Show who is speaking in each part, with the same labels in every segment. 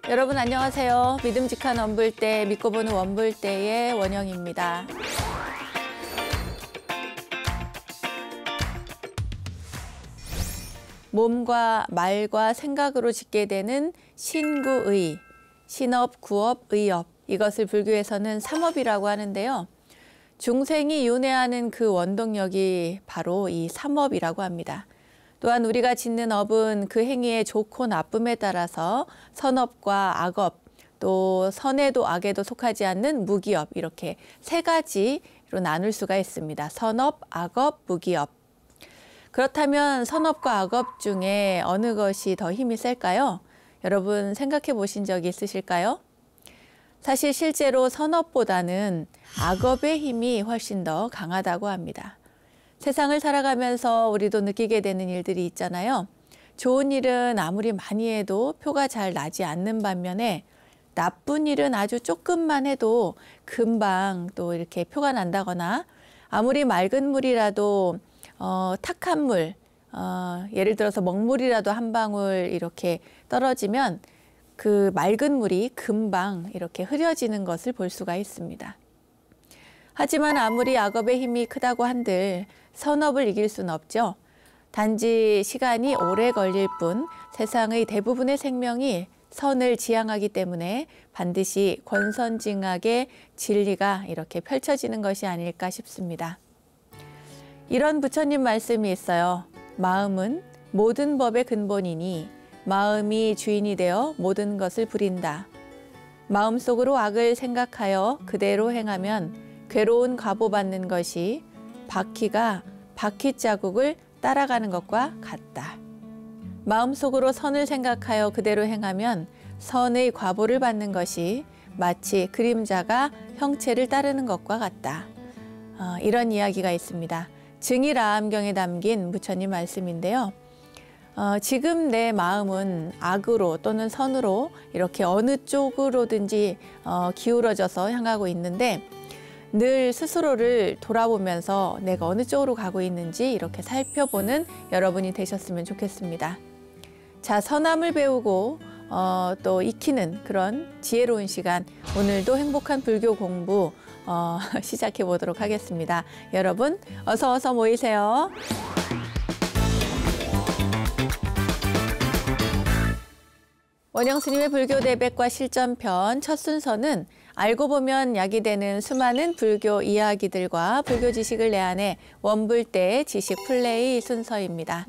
Speaker 1: 여러분 안녕하세요. 믿음직한 원불대, 믿고 보는 원불대의 원영입니다. 몸과 말과 생각으로 짓게 되는 신구의, 신업, 구업, 의업, 이것을 불교에서는 삼업이라고 하는데요. 중생이 윤회하는 그 원동력이 바로 이 삼업이라고 합니다. 또한 우리가 짓는 업은 그 행위의 좋고 나쁨에 따라서 선업과 악업, 또 선에도 악에도 속하지 않는 무기업, 이렇게 세 가지로 나눌 수가 있습니다. 선업, 악업, 무기업. 그렇다면 선업과 악업 중에 어느 것이 더 힘이 셀까요? 여러분 생각해 보신 적이 있으실까요? 사실 실제로 선업보다는 악업의 힘이 훨씬 더 강하다고 합니다. 세상을 살아가면서 우리도 느끼게 되는 일들이 있잖아요. 좋은 일은 아무리 많이 해도 표가 잘 나지 않는 반면에 나쁜 일은 아주 조금만 해도 금방 또 이렇게 표가 난다거나 아무리 맑은 물이라도 탁한 물, 예를 들어서 먹물이라도 한 방울 이렇게 떨어지면 그 맑은 물이 금방 이렇게 흐려지는 것을 볼 수가 있습니다. 하지만 아무리 악업의 힘이 크다고 한들 선업을 이길 수는 없죠. 단지 시간이 오래 걸릴 뿐 세상의 대부분의 생명이 선을 지향하기 때문에 반드시 권선징악의 진리가 이렇게 펼쳐지는 것이 아닐까 싶습니다. 이런 부처님 말씀이 있어요. 마음은 모든 법의 근본이니 마음이 주인이 되어 모든 것을 부린다. 마음속으로 악을 생각하여 그대로 행하면 괴로운 과보받는 것이 바퀴가 바퀴 자국을 따라가는 것과 같다. 마음속으로 선을 생각하여 그대로 행하면 선의 과보를 받는 것이 마치 그림자가 형체를 따르는 것과 같다. 이런 이야기가 있습니다. 증일아함경에 담긴 부처님 말씀인데요. 지금 내 마음은 악으로 또는 선으로 이렇게 어느 쪽으로든지 기울어져서 향하고 있는데 늘 스스로를 돌아보면서 내가 어느 쪽으로 가고 있는지 이렇게 살펴보는 여러분이 되셨으면 좋겠습니다. 자, 선함을 배우고 또 익히는 그런 지혜로운 시간, 오늘도 행복한 불교 공부 시작해 보도록 하겠습니다. 여러분 어서 모이세요. 원영 스님의 불교 대백과 실전편 첫 순서는 알고 보면 약이 되는 수많은 불교 이야기들과 불교 지식을 내한해 원불대의 지식 플레이 순서입니다.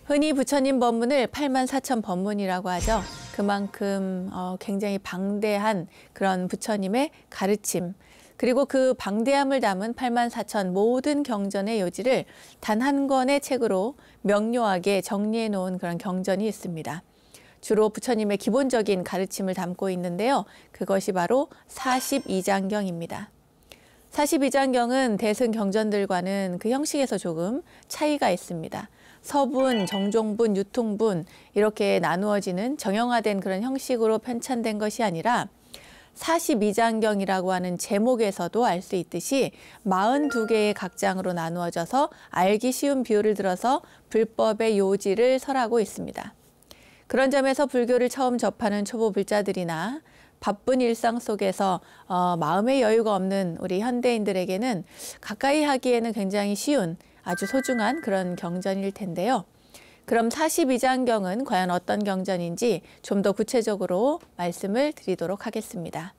Speaker 1: 흔히 부처님 법문을 84,000 법문이라고 하죠. 그만큼 굉장히 방대한 그런 부처님의 가르침, 그리고 그 방대함을 담은 84,000 모든 경전의 요지를 단 한 권의 책으로 명료하게 정리해 놓은 그런 경전이 있습니다. 주로 부처님의 기본적인 가르침을 담고 있는데요. 그것이 바로 42장경입니다. 42장경은 대승 경전들과는 그 형식에서 조금 차이가 있습니다. 서분, 정종분, 유통분 이렇게 나누어지는 정형화된 그런 형식으로 편찬된 것이 아니라 42장경이라고 하는 제목에서도 알 수 있듯이 42개의 각장으로 나누어져서 알기 쉬운 비유를 들어서 불법의 요지를 설하고 있습니다. 그런 점에서 불교를 처음 접하는 초보 불자들이나 바쁜 일상 속에서 마음의 여유가 없는 우리 현대인들에게는 가까이 하기에는 굉장히 쉬운 아주 소중한 그런 경전일 텐데요. 그럼 42장경은 과연 어떤 경전인지 좀 더 구체적으로 말씀을 드리도록 하겠습니다.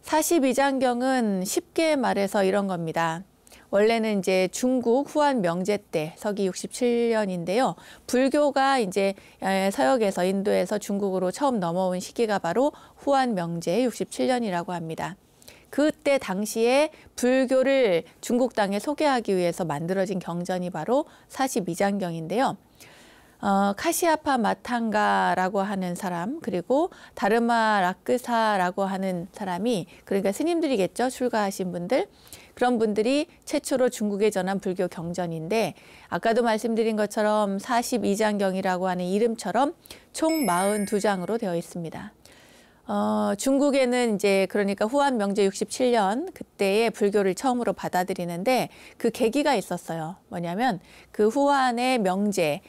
Speaker 1: 42장경은 쉽게 말해서 이런 겁니다. 원래는 이제 중국 후한 명제 때 서기 67년인데요. 불교가 이제 서역에서 인도에서 중국으로 처음 넘어온 시기가 바로 후한 명제 67년이라고 합니다. 그때 당시에 불교를 중국 땅에 소개하기 위해서 만들어진 경전이 바로 42장경인데요. 카시아파 마탕가라고 하는 사람, 그리고 다르마 라크사라고 하는 사람이, 그러니까 스님들이겠죠, 출가하신 분들. 그런 분들이 최초로 중국에 전한 불교 경전인데 아까도 말씀드린 것처럼 42장경이라고 하는 이름처럼 총 42장으로 되어 있습니다. 중국에는 이제 그러니까 후한 명제 67년 그때에 불교를 처음으로 받아들이는데 그 계기가 있었어요. 뭐냐면 그 후한의 명제,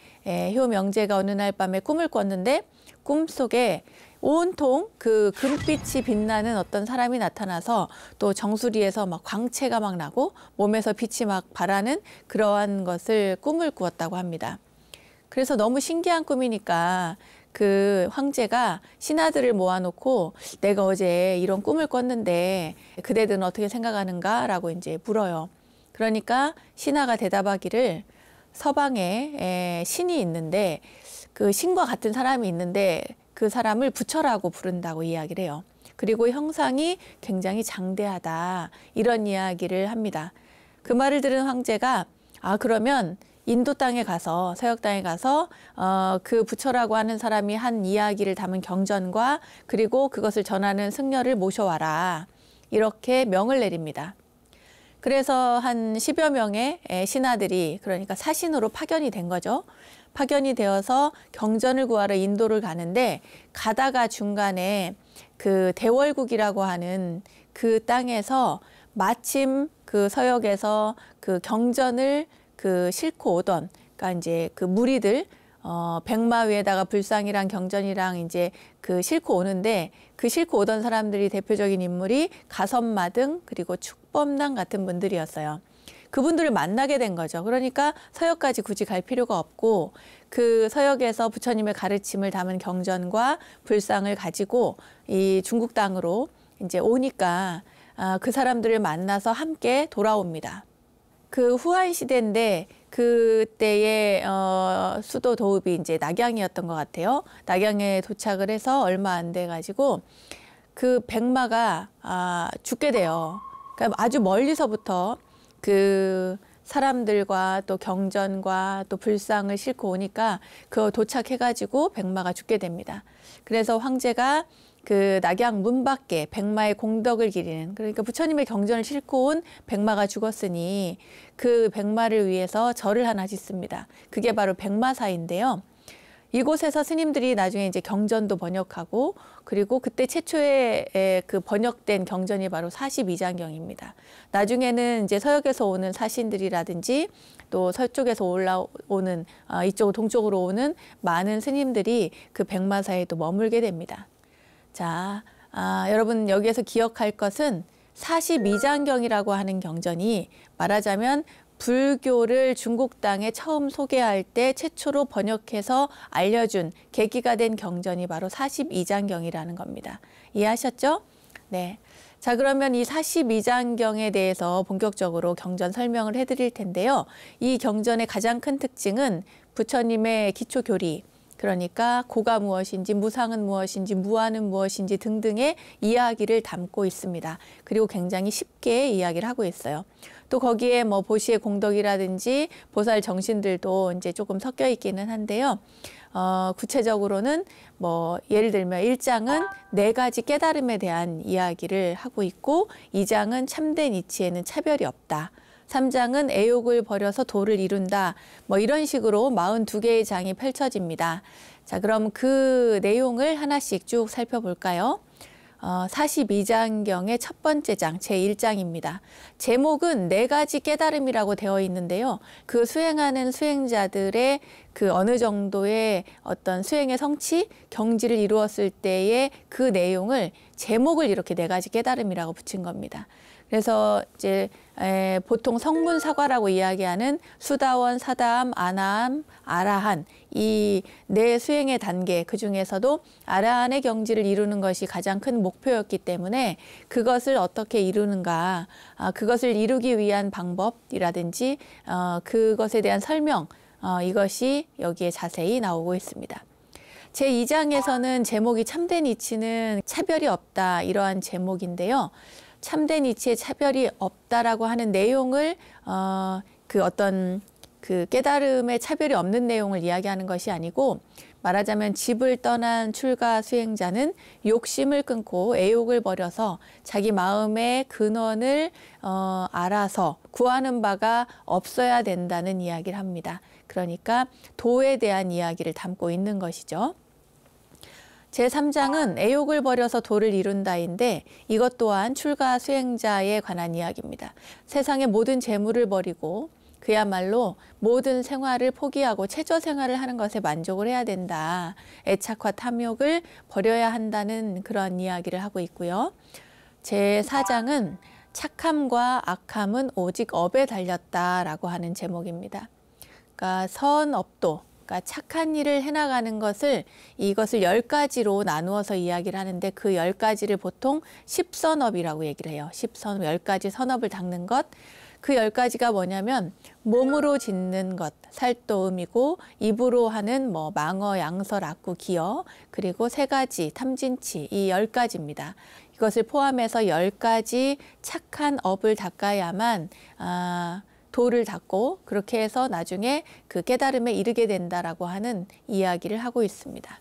Speaker 1: 효 명제가 어느 날 밤에 꿈을 꿨는데 꿈속에 온통 그 금빛이 빛나는 어떤 사람이 나타나서 또 정수리에서 막 광채가 막 나고 몸에서 빛이 막 발하는 그러한 것을 꿈을 꾸었다고 합니다. 그래서 너무 신기한 꿈이니까 그 황제가 신하들을 모아놓고 내가 어제 이런 꿈을 꿨는데 그대들은 어떻게 생각하는가? 라고 이제 물어요. 그러니까 신하가 대답하기를 서방에 신이 있는데 그 신과 같은 사람이 있는데 그 사람을 부처라고 부른다고 이야기를 해요. 그리고 형상이 굉장히 장대하다 이런 이야기를 합니다. 그 말을 들은 황제가 그러면 인도 땅에 가서 서역 땅에 가서 그 부처라고 하는 사람이 한 이야기를 담은 경전과 그리고 그것을 전하는 승려를 모셔와라 이렇게 명을 내립니다. 그래서 한 10여 명의 신하들이 그러니까 사신으로 파견이 된 거죠. 파견이 되어서 경전을 구하러 인도를 가는데 가다가 중간에 그 대월국이라고 하는 그 땅에서 마침 그 서역에서 그 경전을 그 싣고 오던, 그러니까 이제 그 무리들, 백마 위에다가 불상이랑 경전이랑 이제 그 싣고 오는데 그 싣고 오던 사람들이 대표적인 인물이 가섭마등 그리고 축법랑 같은 분들이었어요. 그분들을 만나게 된 거죠. 그러니까 서역까지 굳이 갈 필요가 없고 그 서역에서 부처님의 가르침을 담은 경전과 불상을 가지고 이 중국 땅으로 이제 오니까 그 사람들을 만나서 함께 돌아옵니다. 그 후한 시대인데 그때의 수도 도읍이 이제 낙양이었던 것 같아요. 낙양에 도착을 해서 얼마 안 돼 가지고 그 백마가 죽게 돼요. 그러니까 아주 멀리서부터 그 사람들과 또 경전과 또 불상을 싣고 오니까 그 도착해 가지고 백마가 죽게 됩니다. 그래서 황제가 그 낙양 문 밖에 백마의 공덕을 기리는, 그러니까 부처님의 경전을 싣고 온 백마가 죽었으니 그 백마를 위해서 절을 하나 짓습니다. 그게 바로 백마사인데요. 이곳에서 스님들이 나중에 이제 경전도 번역하고 그리고 그때 최초의 그 번역된 경전이 바로 42장경입니다. 나중에는 이제 서역에서 오는 사신들이라든지 또 서쪽에서 올라오는 이쪽 동쪽으로 오는 많은 스님들이 그 백마사에 또 머물게 됩니다. 자, 여러분 여기에서 기억할 것은 42장경이라고 하는 경전이 말하자면 불교를 중국 땅에 처음 소개할 때 최초로 번역해서 알려준 계기가 된 경전이 바로 42장경이라는 겁니다. 이해하셨죠? 네. 자, 그러면 이 42장경에 대해서 본격적으로 경전 설명을 해드릴 텐데요. 이 경전의 가장 큰 특징은 부처님의 기초교리, 그러니까 고가 무엇인지, 무상은 무엇인지, 무아는 무엇인지 등등의 이야기를 담고 있습니다. 그리고 굉장히 쉽게 이야기를 하고 있어요. 또 거기에 뭐 보시의 공덕이라든지 보살 정신들도 이제 조금 섞여 있기는 한데요. 구체적으로는 뭐 예를 들면 1장은 4가지 깨달음에 대한 이야기를 하고 있고 2장은 참된 이치에는 차별이 없다. 3장은 애욕을 버려서 도를 이룬다. 뭐 이런 식으로 42개의 장이 펼쳐집니다. 자, 그럼 그 내용을 하나씩 쭉 살펴볼까요? 42장경의 첫 번째 장, 제1장입니다. 제목은 4가지 깨달음이라고 되어 있는데요. 그 수행하는 수행자들의 그 어느 정도의 어떤 수행의 성취, 경지를 이루었을 때의 그 내용을 제목을 이렇게 4가지 깨달음이라고 붙인 겁니다. 그래서 이제 보통 성문사과라고 이야기하는 수다원, 사다함, 아나함, 아라한 이 4 수행의 단계, 그중에서도 아라한의 경지를 이루는 것이 가장 큰 목표였기 때문에 그것을 어떻게 이루는가, 그것을 이루기 위한 방법이라든지 그것에 대한 설명, 이것이 여기에 자세히 나오고 있습니다. 제2장에서는 제목이 참된 이치는 차별이 없다, 이러한 제목인데요. 참된 이치에 차별이 없다라고 하는 내용을 그 어떤 그 깨달음의 차별이 없는 내용을 이야기하는 것이 아니고, 말하자면 집을 떠난 출가 수행자는 욕심을 끊고 애욕을 버려서 자기 마음의 근원을 알아서 구하는 바가 없어야 된다는 이야기를 합니다. 그러니까 도에 대한 이야기를 담고 있는 것이죠. 제3장은 애욕을 버려서 도를 이룬다인데 이것 또한 출가 수행자에 관한 이야기입니다. 세상의 모든 재물을 버리고 그야말로 모든 생활을 포기하고 최저 생활을 하는 것에 만족을 해야 된다. 애착과 탐욕을 버려야 한다는 그런 이야기를 하고 있고요. 제4장은 착함과 악함은 오직 업에 달렸다라고 하는 제목입니다. 그러니까 선업도, 그러니까 착한 일을 해나가는 것을 이것을 10가지로 나누어서 이야기를 하는데 그 10가지를 보통 10선업이라고 얘기를 해요. 10선업, 10가지 선업을 닦는 것. 그 10가지가 뭐냐면 몸으로 짓는 것, 살도음이고 입으로 하는 뭐 망어, 양설, 악구, 기어, 그리고 3가지, 탐진치, 이 10가지입니다. 이것을 포함해서 10가지 착한 업을 닦아야만 도를 닦고 그렇게 해서 나중에 그 깨달음에 이르게 된다라고 하는 이야기를 하고 있습니다.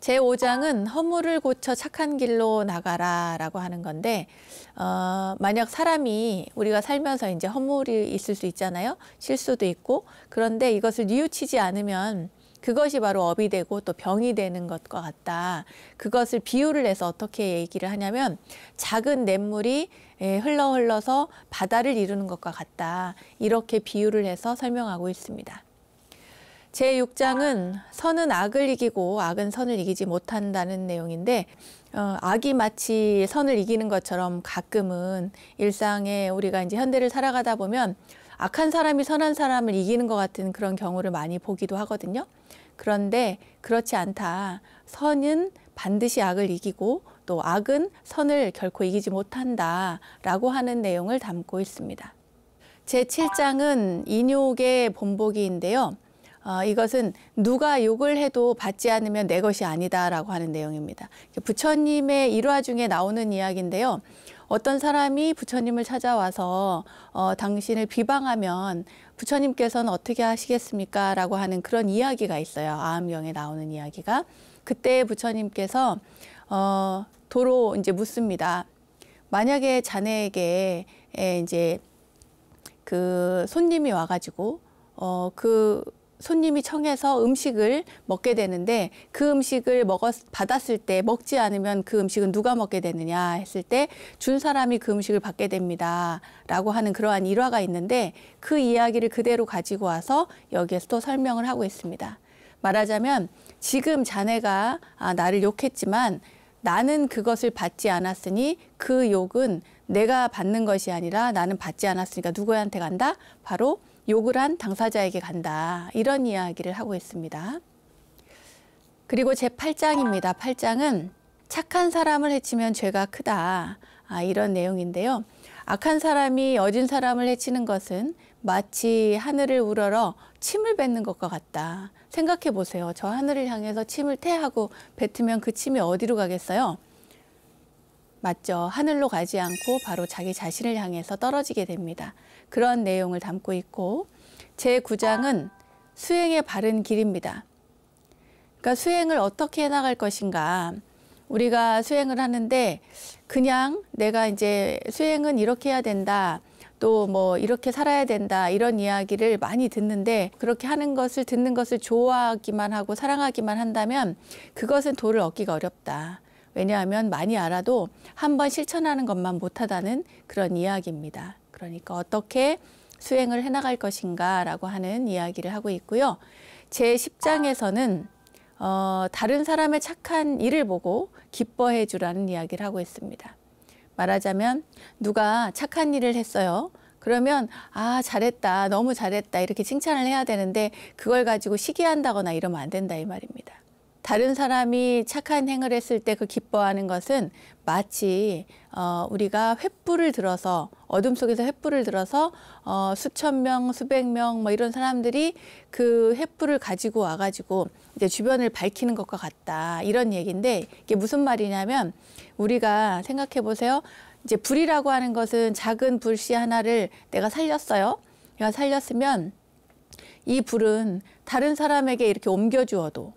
Speaker 1: 제5장은 허물을 고쳐 착한 길로 나가라라고 하는 건데 만약 사람이 우리가 살면서 이제 허물이 있을 수 있잖아요. 실수도 있고. 그런데 이것을 뉘우치지 않으면 그것이 바로 업이 되고 또 병이 되는 것과 같다. 그것을 비유를 해서 어떻게 얘기를 하냐면 작은 냇물이 흘러서 바다를 이루는 것과 같다. 이렇게 비유를 해서 설명하고 있습니다. 제6장은 선은 악을 이기고 악은 선을 이기지 못한다는 내용인데 악이 마치 선을 이기는 것처럼 가끔은 일상에 우리가 이제 현대를 살아가다 보면 악한 사람이 선한 사람을 이기는 것 같은 그런 경우를 많이 보기도 하거든요. 그런데 그렇지 않다. 선은 반드시 악을 이기고 또 악은 선을 결코 이기지 못한다라고 하는 내용을 담고 있습니다. 제7장은 인욕의 본보기인데요. 이것은 누가 욕을 해도 받지 않으면 내 것이 아니다라고 하는 내용입니다. 부처님의 일화 중에 나오는 이야기인데요. 어떤 사람이 부처님을 찾아와서 당신을 비방하면 부처님께서는 어떻게 하시겠습니까? 라고 하는 그런 이야기가 있어요. 아함경에 나오는 이야기가. 그때 부처님께서 도로 이제 묻습니다. 만약에 자네에게 이제 그 손님이 와가지고 그 손님이 청해서 음식을 먹게 되는데 그 음식을 받았을 때 먹지 않으면 그 음식은 누가 먹게 되느냐 했을 때 준 사람이 그 음식을 받게 됩니다. 라고 하는 그러한 일화가 있는데 그 이야기를 그대로 가지고 와서 여기에서 또 설명을 하고 있습니다. 말하자면 지금 자네가 나를 욕했지만 나는 그것을 받지 않았으니 그 욕은 내가 받는 것이 아니라 나는 받지 않았으니까 누구한테 간다? 바로 욕을 한 당사자에게 간다. 이런 이야기를 하고 있습니다. 그리고 제8장입니다. 8장은 착한 사람을 해치면 죄가 크다. 이런 내용인데요. 악한 사람이 어진 사람을 해치는 것은 마치 하늘을 우러러 침을 뱉는 것과 같다. 생각해 보세요. 저 하늘을 향해서 침을 태하고 뱉으면 그 침이 어디로 가겠어요? 맞죠. 하늘로 가지 않고 바로 자기 자신을 향해서 떨어지게 됩니다. 그런 내용을 담고 있고 제9장은 수행의 바른 길입니다. 그러니까 수행을 어떻게 해나갈 것인가. 우리가 수행을 하는데 그냥 내가 이제 수행은 이렇게 해야 된다. 또 뭐 이렇게 살아야 된다. 이런 이야기를 많이 듣는데 그렇게 하는 것을 듣는 것을 좋아하기만 하고 사랑하기만 한다면 그것은 도를 얻기가 어렵다. 왜냐하면 많이 알아도 한번 실천하는 것만 못하다는 그런 이야기입니다. 그러니까 어떻게 수행을 해나갈 것인가 라고 하는 이야기를 하고 있고요. 제10장에서는 다른 사람의 착한 일을 보고 기뻐해 주라는 이야기를 하고 있습니다. 말하자면 누가 착한 일을 했어요. 그러면 잘했다, 너무 잘했다 이렇게 칭찬을 해야 되는데 그걸 가지고 시기한다거나 이러면 안 된다 이 말입니다. 다른 사람이 착한 행을 했을 때 그 기뻐하는 것은 마치 우리가 횃불을 들어서 어둠 속에서 횃불을 들어서 수천 명, 수백 명 뭐 이런 사람들이 그 횃불을 가지고 와가지고 이제 주변을 밝히는 것과 같다 이런 얘기인데 이게 무슨 말이냐면 우리가 생각해 보세요. 이제 불이라고 하는 것은 작은 불씨 하나를 내가 살렸어요. 내가 살렸으면 이 불은 다른 사람에게 이렇게 옮겨주어도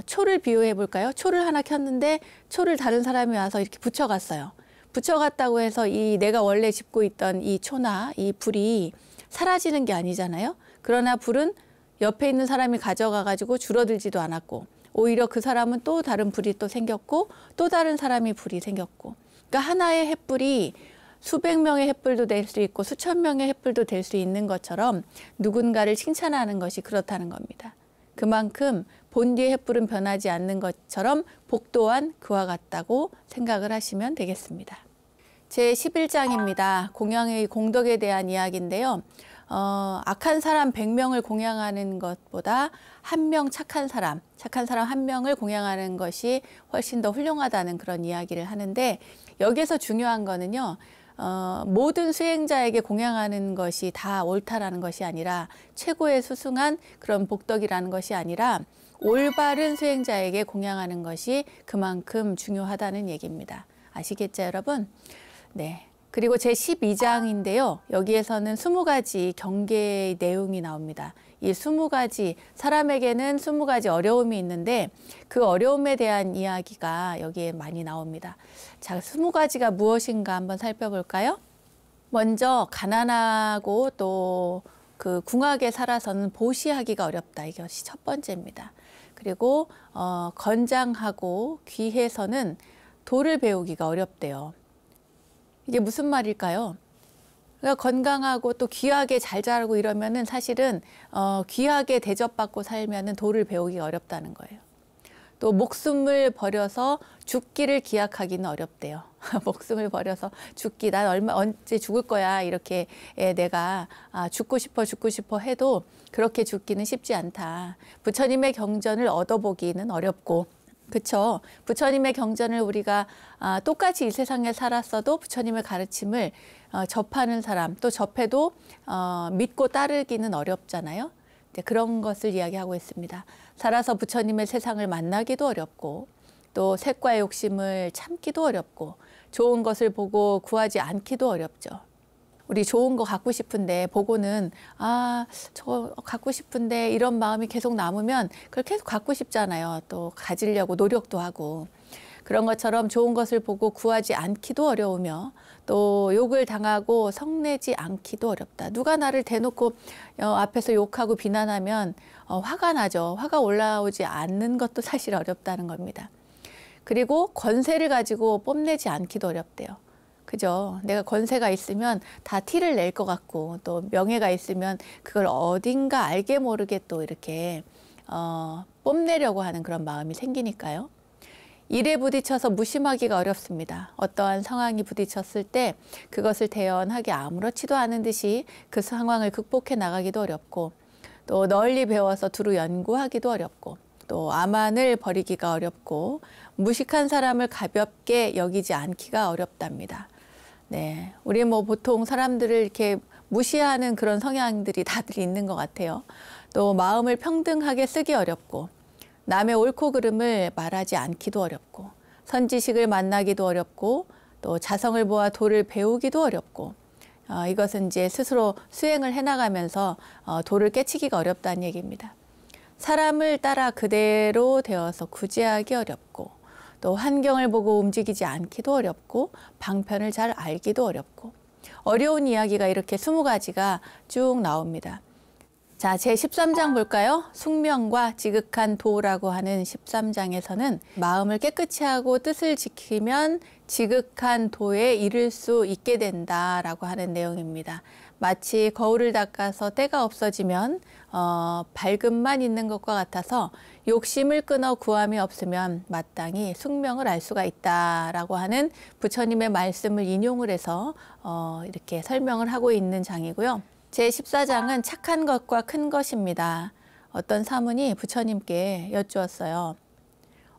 Speaker 1: 초를 비유해 볼까요? 초를 하나 켰는데 초를 다른 사람이 와서 이렇게 붙여갔어요. 붙여갔다고 해서 이 내가 원래 짚고 있던 이 초나 이 불이 사라지는 게 아니잖아요. 그러나 불은 옆에 있는 사람이 가져가 가지고 줄어들지도 않았고 오히려 그 사람은 또 다른 불이 또 생겼고 또 다른 사람이 불이 생겼고, 그러니까 하나의 횃불이 수백 명의 횃불도 될 수 있고 수천 명의 횃불도 될 수 있는 것처럼 누군가를 칭찬하는 것이 그렇다는 겁니다. 그만큼 본디의 횃불은 변하지 않는 것처럼 복 또한 그와 같다고 생각을 하시면 되겠습니다. 제11장입니다. 공양의 공덕에 대한 이야기인데요. 악한 사람 100명을 공양하는 것보다 한 명 착한 사람 한 명을 공양하는 것이 훨씬 더 훌륭하다는 그런 이야기를 하는데, 여기에서 중요한 거는요. 모든 수행자에게 공양하는 것이 다 옳다라는 것이 아니라, 최고의 수승한 그런 복덕이라는 것이 아니라 올바른 수행자에게 공양하는 것이 그만큼 중요하다는 얘기입니다. 아시겠죠, 여러분? 네. 그리고 제12장인데요. 여기에서는 20가지 경계의 내용이 나옵니다. 이 20가지, 사람에게는 20가지 어려움이 있는데 그 어려움에 대한 이야기가 여기에 많이 나옵니다. 자, 20가지가 무엇인가 한번 살펴볼까요? 먼저 가난하고 또 그 궁하게 살아서는 보시하기가 어렵다. 이것이 첫 번째입니다. 그리고 건장하고 귀해서는 도를 배우기가 어렵대요. 이게 무슨 말일까요? 그러니까 건강하고 또 귀하게 잘 자라고 이러면은 사실은 귀하게 대접받고 살면은 도를 배우기가 어렵다는 거예요. 또 목숨을 버려서 죽기를 기약하기는 어렵대요. 목숨을 버려서 죽기, 난 언제 죽을 거야 이렇게 내가 죽고 싶어 해도 그렇게 죽기는 쉽지 않다. 부처님의 경전을 얻어보기는 어렵고, 그쵸? 부처님의 경전을 우리가 똑같이 이 세상에 살았어도 부처님의 가르침을 접하는 사람, 또 접해도 믿고 따르기는 어렵잖아요. 그런 것을 이야기하고 있습니다. 살아서 부처님의 세상을 만나기도 어렵고, 또 색과의 욕심을 참기도 어렵고, 좋은 것을 보고 구하지 않기도 어렵죠. 우리 좋은 거 갖고 싶은데 보고는 저거 갖고 싶은데 이런 마음이 계속 남으면 그걸 계속 갖고 싶잖아요. 또 가지려고 노력도 하고. 그런 것처럼 좋은 것을 보고 구하지 않기도 어려우며, 또 욕을 당하고 성내지 않기도 어렵다. 누가 나를 대놓고 앞에서 욕하고 비난하면 화가 나죠. 화가 올라오지 않는 것도 사실 어렵다는 겁니다. 그리고 권세를 가지고 뽐내지 않기도 어렵대요. 그죠? 내가 권세가 있으면 다 티를 낼 것 같고, 또 명예가 있으면 그걸 어딘가 알게 모르게 또 이렇게 뽐내려고 하는 그런 마음이 생기니까요. 일에 부딪혀서 무심하기가 어렵습니다. 어떠한 상황이 부딪혔을 때 그것을 대연하게 아무렇지도 않은 듯이 그 상황을 극복해 나가기도 어렵고, 또 널리 배워서 두루 연구하기도 어렵고, 또 암만을 버리기가 어렵고, 무식한 사람을 가볍게 여기지 않기가 어렵답니다. 네, 우리 보통 사람들을 이렇게 무시하는 그런 성향들이 다들 있는 것 같아요. 또 마음을 평등하게 쓰기 어렵고, 남의 옳고 그름을 말하지 않기도 어렵고, 선지식을 만나기도 어렵고, 또 자성을 보아 도를 배우기도 어렵고, 이것은 이제 스스로 수행을 해나가면서 도를 깨치기가 어렵다는 얘기입니다. 사람을 따라 그대로 되어서 구제하기 어렵고, 또 환경을 보고 움직이지 않기도 어렵고, 방편을 잘 알기도 어렵고, 어려운 이야기가 이렇게 20가지가 쭉 나옵니다. 자, 제13장 볼까요? 숙명과 지극한 도라고 하는 13장에서는 마음을 깨끗이 하고 뜻을 지키면 지극한 도에 이를 수 있게 된다라고 하는 내용입니다. 마치 거울을 닦아서 때가 없어지면 밝음만 있는 것과 같아서 욕심을 끊어 구함이 없으면 마땅히 숙명을 알 수가 있다라고 하는 부처님의 말씀을 인용을 해서 이렇게 설명을 하고 있는 장이고요. 제14장은 착한 것과 큰 것입니다. 어떤 사문이 부처님께 여쭈었어요.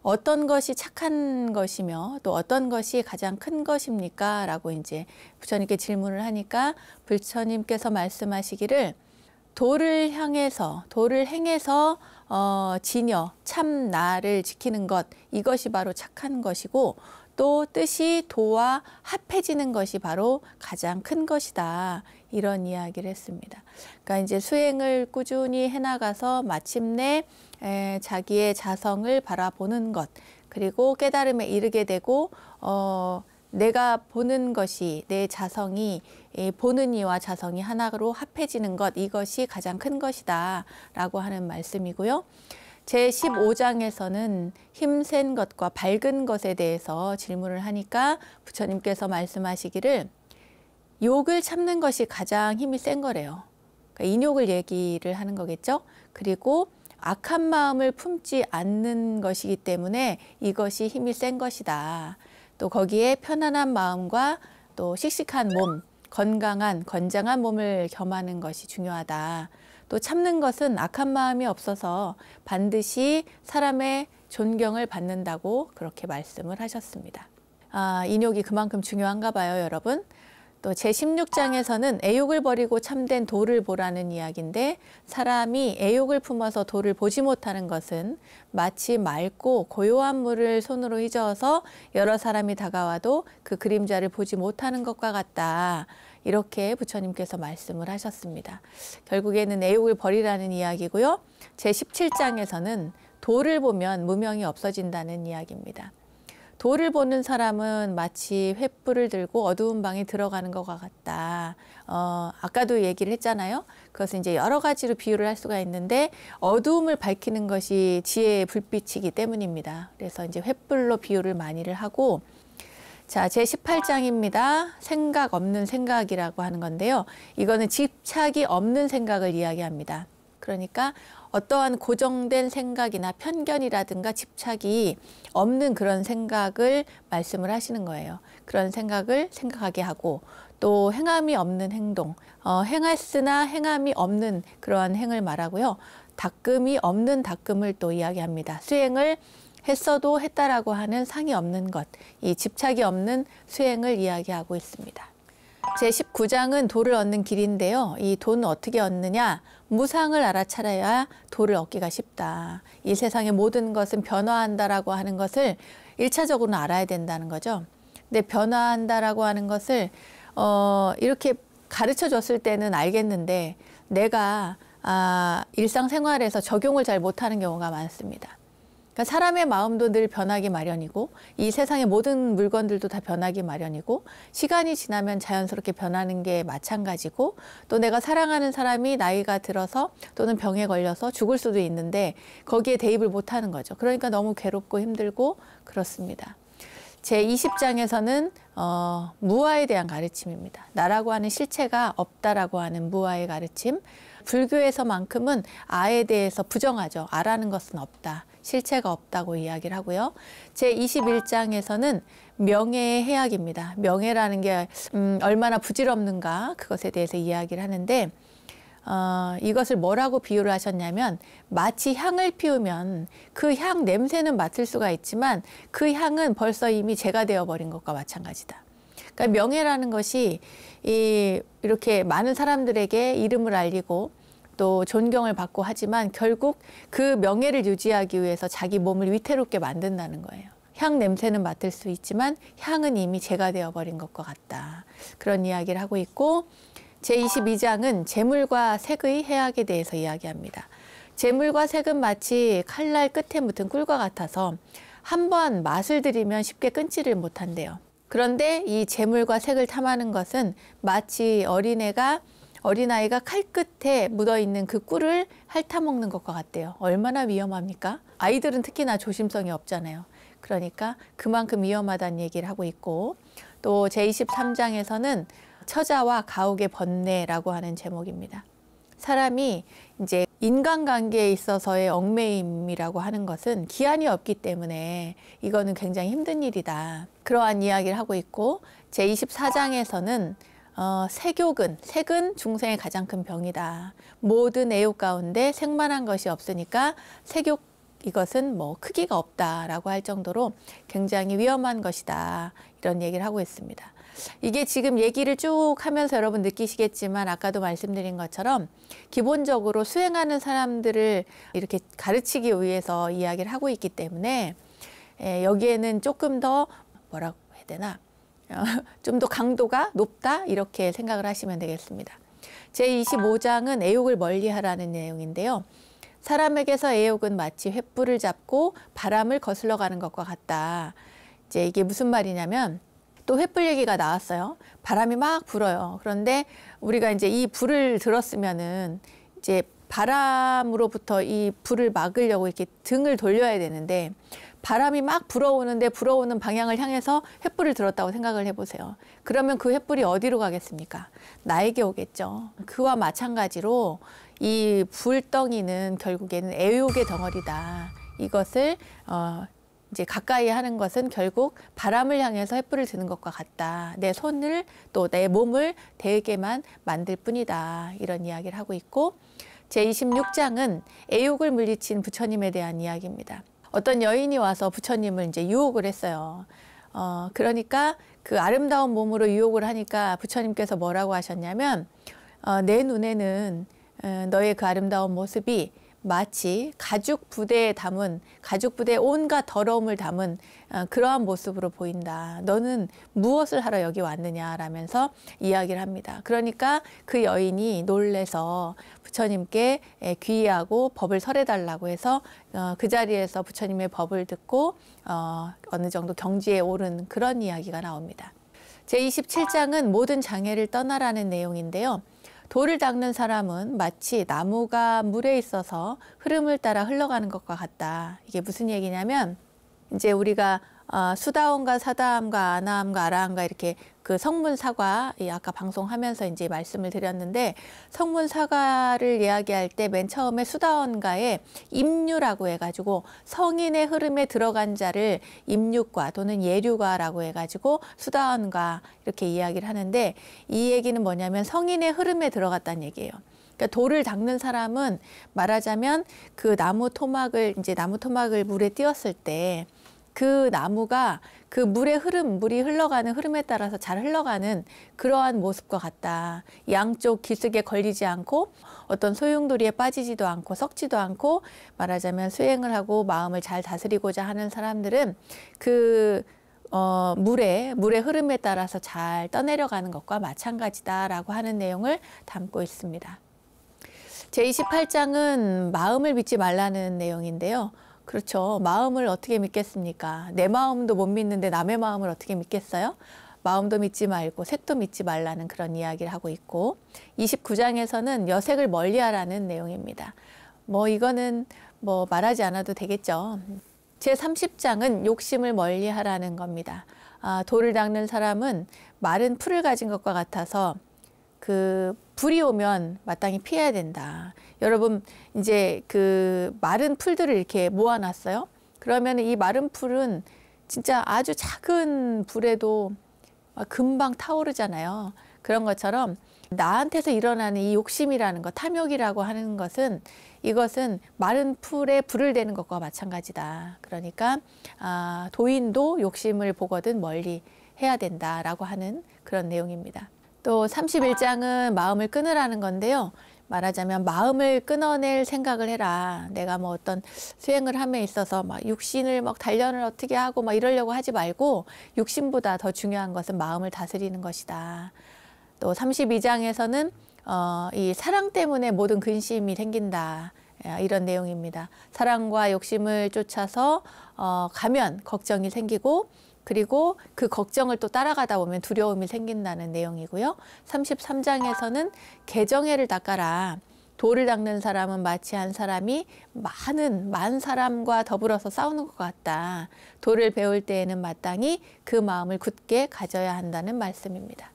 Speaker 1: 어떤 것이 착한 것이며 또 어떤 것이 가장 큰 것입니까? 라고 이제 부처님께 질문을 하니까 부처님께서 말씀하시기를, 도를 향해서, 도를 행해서 진여, 참 나를 지키는 것, 이것이 바로 착한 것이고, 또 뜻이 도와 합해지는 것이 바로 가장 큰 것이다. 이런 이야기를 했습니다. 그러니까 이제 수행을 꾸준히 해나가서 마침내 자기의 자성을 바라보는 것, 그리고 깨달음에 이르게 되고 내가 보는 것이, 내 자성이 보는 이와 자성이 하나로 합해지는 것, 이것이 가장 큰 것이다 라고 하는 말씀이고요. 제15장에서는 힘센 것과 밝은 것에 대해서 질문을 하니까 부처님께서 말씀하시기를 욕을 참는 것이 가장 힘이 센 거래요. 그러니까 인욕을 얘기를 하는 거겠죠. 그리고 악한 마음을 품지 않는 것이기 때문에 이것이 힘이 센 것이다. 또 거기에 편안한 마음과 또 씩씩한 몸, 건강한, 건장한 몸을 겸하는 것이 중요하다. 또 참는 것은 악한 마음이 없어서 반드시 사람의 존경을 받는다고 그렇게 말씀을 하셨습니다. 인욕이 그만큼 중요한가 봐요, 여러분. 또 제16장에서는 애욕을 버리고 참된 도를 보라는 이야기인데 사람이 애욕을 품어서 도를 보지 못하는 것은 마치 맑고 고요한 물을 손으로 휘저어서 여러 사람이 다가와도 그 그림자를 보지 못하는 것과 같다. 이렇게 부처님께서 말씀을 하셨습니다. 결국에는 애욕을 버리라는 이야기고요. 제17장에서는 도를 보면 무명이 없어진다는 이야기입니다. 도를 보는 사람은 마치 횃불을 들고 어두운 방에 들어가는 것과 같다. 아까도 얘기를 했잖아요. 그것은 이제 여러 가지로 비유를 할 수가 있는데 어두움을 밝히는 것이 지혜의 불빛이기 때문입니다. 그래서 이제 횃불로 비유를 많이를 하고 자, 제18장입니다. 생각 없는 생각이라고 하는 건데요. 이거는 집착이 없는 생각을 이야기합니다. 그러니까 어떠한 고정된 생각이나 편견이라든가 집착이 없는 그런 생각을 말씀을 하시는 거예요. 그런 생각을 생각하게 하고 또 행함이 없는 행동, 행했으나 행함이 없는 그러한 행을 말하고요. 닦음이 없는 닦음을 또 이야기합니다. 수행을 했어도 했다라고 하는 상이 없는 것, 이 집착이 없는 수행을 이야기하고 있습니다. 제19장은 도를 얻는 길인데요. 이 도는 어떻게 얻느냐? 무상을 알아차려야 도를 얻기가 쉽다. 이 세상의 모든 것은 변화한다라고 하는 것을 1차적으로는 알아야 된다는 거죠. 근데 변화한다라고 하는 것을 이렇게 가르쳐 줬을 때는 알겠는데 내가 일상생활에서 적용을 잘 못하는 경우가 많습니다. 그러니까 사람의 마음도 늘 변하기 마련이고 이 세상의 모든 물건들도 다 변하기 마련이고 시간이 지나면 자연스럽게 변하는 게 마찬가지고 또 내가 사랑하는 사람이 나이가 들어서 또는 병에 걸려서 죽을 수도 있는데 거기에 대입을 못하는 거죠. 그러니까 너무 괴롭고 힘들고 그렇습니다. 제20장에서는 무아에 대한 가르침입니다. 나라고 하는 실체가 없다라고 하는 무아의 가르침. 불교에서만큼은 아에 대해서 부정하죠. 아라는 것은 없다. 실체가 없다고 이야기를 하고요. 제21장에서는 명예의 해악입니다. 명예라는 게 얼마나 부질없는가 그것에 대해서 이야기를 하는데 이것을 뭐라고 비유를 하셨냐면 마치 향을 피우면 그 향 냄새는 맡을 수가 있지만 그 향은 벌써 이미 재가 되어버린 것과 마찬가지다. 그러니까 명예라는 것이 이렇게 많은 사람들에게 이름을 알리고 또 존경을 받고 하지만 결국 그 명예를 유지하기 위해서 자기 몸을 위태롭게 만든다는 거예요. 향 냄새는 맡을 수 있지만 향은 이미 재가 되어버린 것과 같다. 그런 이야기를 하고 있고 제22장은 재물과 색의 해악에 대해서 이야기합니다. 재물과 색은 마치 칼날 끝에 묻은 꿀과 같아서 한번 맛을 들이면 쉽게 끊지를 못한대요. 그런데 이 재물과 색을 탐하는 것은 마치 어린아이가 칼끝에 묻어있는 그 꿀을 핥아먹는 것과 같대요. 얼마나 위험합니까? 아이들은 특히나 조심성이 없잖아요. 그러니까 그만큼 위험하다는 얘기를 하고 있고 또 제23장에서는 처자와 가옥의 번뇌라고 하는 제목입니다. 사람이 이제 인간관계에 있어서의 얽매임이라고 하는 것은 기한이 없기 때문에 이거는 굉장히 힘든 일이다. 그러한 이야기를 하고 있고 제24장에서는 색은 중생의 가장 큰 병이다. 모든 애욕 가운데 색만한 것이 없으니까 색욕 이것은 뭐 크기가 없다라고 할 정도로 굉장히 위험한 것이다. 이런 얘기를 하고 있습니다. 이게 지금 얘기를 쭉 하면서 여러분 느끼시겠지만 아까도 말씀드린 것처럼 기본적으로 수행하는 사람들을 이렇게 가르치기 위해서 이야기를 하고 있기 때문에 여기에는 조금 더 뭐라고 해야 되나 좀 더 강도가 높다 이렇게 생각을 하시면 되겠습니다. 제25장은 애욕을 멀리하라는 내용인데요. 사람에게서 애욕은 마치 횃불을 잡고 바람을 거슬러 가는 것과 같다. 이제 이게 무슨 말이냐면 또 횃불 얘기가 나왔어요. 바람이 막 불어요. 그런데 우리가 이제 이 불을 들었으면은 이제 바람으로부터 이 불을 막으려고 이렇게 등을 돌려야 되는데 바람이 막 불어오는데 불어오는 방향을 향해서 횃불을 들었다고 생각을 해보세요. 그러면 그 횃불이 어디로 가겠습니까? 나에게 오겠죠. 그와 마찬가지로 이 불덩이는 결국에는 애욕의 덩어리다. 이것을 이제 가까이 하는 것은 결국 바람을 향해서 횃불을 드는 것과 같다. 내 손을 또 내 몸을 대게만 만들 뿐이다. 이런 이야기를 하고 있고, 제26장은 애욕을 물리친 부처님에 대한 이야기입니다. 어떤 여인이 와서 부처님을 이제 유혹을 했어요. 그러니까 그 아름다운 몸으로 유혹을 하니까 부처님께서 뭐라고 하셨냐면, 내 눈에는 너의 그 아름다운 모습이 마치 가죽 부대에 담은, 가죽 부대에 온갖 더러움을 담은 그러한 모습으로 보인다. 너는 무엇을 하러 여기 왔느냐라면서 이야기를 합니다. 그러니까 그 여인이 놀래서 부처님께 귀의하고 법을 설해달라고 해서 그 자리에서 부처님의 법을 듣고 어느 정도 경지에 오른 그런 이야기가 나옵니다. 제27장은 모든 장애를 떠나라는 내용인데요. 돌을 닦는 사람은 마치 나무가 물에 있어서 흐름을 따라 흘러가는 것과 같다. 이게 무슨 얘기냐면, 이제 우리가 수다원과 사다함과 아나함과 아라함과 이렇게 그 성문사과, 아까 방송하면서 이제 말씀을 드렸는데, 성문사과를 이야기할 때 맨 처음에 수다원가에 임류라고 해가지고 성인의 흐름에 들어간 자를 임류과 또는 예류과라고 해가지고 수다원가 이렇게 이야기를 하는데, 이 얘기는 뭐냐면 성인의 흐름에 들어갔다는 얘기예요. 그러니까 돌을 닦는 사람은 말하자면 그 나무 토막을 물에 띄었을 때 그 나무가 그 물의 흐름, 물이 흘러가는 흐름에 따라서 잘 흘러가는 그러한 모습과 같다. 양쪽 기슭에 걸리지 않고 어떤 소용돌이에 빠지지도 않고 썩지도 않고, 말하자면 수행을 하고 마음을 잘 다스리고자 하는 사람들은 그 물의 흐름에 따라서 잘 떠내려가는 것과 마찬가지다라고 하는 내용을 담고 있습니다. 제28장은 마음을 믿지 말라는 내용인데요. 그렇죠. 마음을 어떻게 믿겠습니까? 내 마음도 못 믿는데 남의 마음을 어떻게 믿겠어요? 마음도 믿지 말고 색도 믿지 말라는 그런 이야기를 하고 있고, 29장에서는 여색을 멀리하라는 내용입니다. 이거는 말하지 않아도 되겠죠. 제30장은 욕심을 멀리하라는 겁니다. 돌을 닦는 사람은 마른 풀을 가진 것과 같아서 그 불이 오면 마땅히 피해야 된다. 여러분, 이제 그 마른 풀들을 이렇게 모아놨어요. 그러면 이 마른 풀은 진짜 아주 작은 불에도 금방 타오르잖아요. 그런 것처럼 나한테서 일어나는 이 욕심이라는 것, 탐욕이라고 하는 것은, 이것은 마른 풀에 불을 대는 것과 마찬가지다. 그러니까 도인도 욕심을 보거든 멀리 해야 된다라고 하는 그런 내용입니다. 또 31장은 마음을 끊으라는 건데요. 말하자면 마음을 끊어낼 생각을 해라. 내가 어떤 수행을 함에 있어서 육신을 단련을 어떻게 하고 이러려고 하지 말고, 육신보다 더 중요한 것은 마음을 다스리는 것이다. 또 32장에서는 이 사랑 때문에 모든 근심이 생긴다. 이런 내용입니다. 사랑과 욕심을 쫓아서 가면 걱정이 생기고, 그리고 그 걱정을 또 따라가다 보면 두려움이 생긴다는 내용이고요. 33장에서는 개정해를 닦아라. 돌을 닦는 사람은 마치 한 사람이 만 사람과 더불어서 싸우는 것 같다. 돌을 배울 때에는 마땅히 그 마음을 굳게 가져야 한다는 말씀입니다.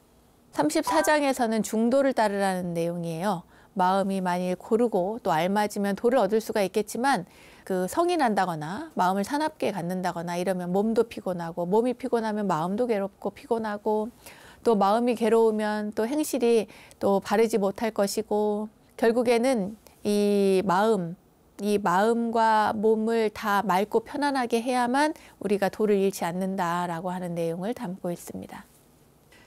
Speaker 1: 34장에서는 중도를 따르라는 내용이에요. 마음이 만일 고르고 또 알맞으면 도를 얻을 수가 있겠지만, 그 성이 난다거나 마음을 사납게 갖는다거나 이러면 몸도 피곤하고, 몸이 피곤하면 마음도 괴롭고 피곤하고, 또 마음이 괴로우면 또 행실이 또 바르지 못할 것이고, 결국에는 이 마음과 몸을 다 맑고 편안하게 해야만 우리가 도를 잃지 않는다라고 하는 내용을 담고 있습니다.